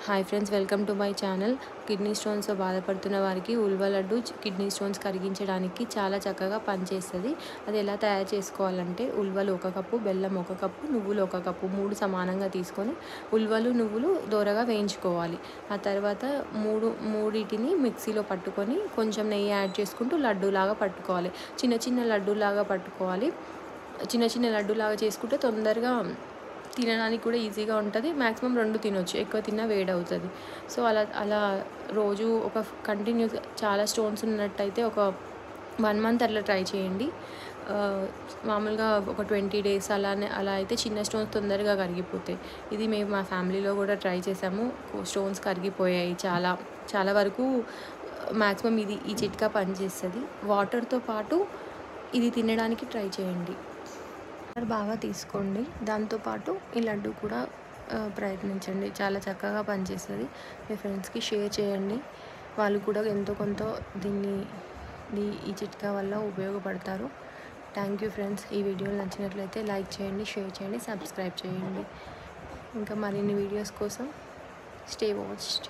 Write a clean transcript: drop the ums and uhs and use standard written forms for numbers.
Hi friends, welcome to my channel. Kidney స్టోన్స్తో బాధపడుతున్న వారికి ఉల్వ లడ్డు కిడ్నీ స్టోన్స్ కరిగించడానికి చాలా చక్కగా పనిచేస్తుంది. అది ఎలా తయారు చేసుకోవాలంటే, ఉల్వలు 1 కప్పు, బెల్లం 1 కప్పు, నువ్వులు 1 కప్పు, 3 సమానంగా తీసుకొని ఉల్వలు నువ్వులు దోరగా వేయించుకోవాలి. ఆ తర్వాత మూడింటిని మిక్సీలో పట్టుకొని కొంచెం నెయ్యి యాడ్ చేసుకుంటూ లడ్డూలాగా పట్టుకోవాలి. చిన్న చిన్న లడ్డూలాగా పట్టుకోవాలి. చిన్న చిన్న లడ్డూలాగా చేసుకుంటే తొందరగా తినడానికి కూడా ఈజీగా ఉంటుంది. మ్యాక్సిమం 2 తినొచ్చు, ఎక్కువ తిన్నా వేడవుతుంది. సో అలా రోజు ఒక కంటిన్యూస్ చాలా స్టోన్స్ ఉన్నట్టయితే ఒక 1 మంత్ అట్లా ట్రై చేయండి. మామూలుగా ఒక 20 డేస్ అలా అయితే చిన్న స్టోన్స్ తొందరగా కరిగిపోతాయి. ఇది మేము మా ఫ్యామిలీలో కూడా ట్రై చేసాము. స్టోన్స్ కరిగిపోయాయి చాలా వరకు. మ్యాక్సిమం ఈ చిట్కా పనిచేస్తుంది. వాటర్తో పాటు ఇది తినడానికి ట్రై చేయండి. బాగా తీసుకోండి. దాంతోపాటు ఈ లడ్డు కూడా ప్రయత్నించండి. చాలా చక్కగా పనిచేస్తుంది. మీ ఫ్రెండ్స్కి షేర్ చేయండి. వాళ్ళు కూడా ఎంతో కొంత ఈ చిట్కా వల్ల ఉపయోగపడతారు. Thank you friends. ఈ వీడియోలు నచ్చినట్లయితే లైక్ చేయండి, షేర్ చేయండి, సబ్స్క్రైబ్ చేయండి. ఇంకా మరిన్ని వీడియోస్ కోసం స్టే వాచ్డ్.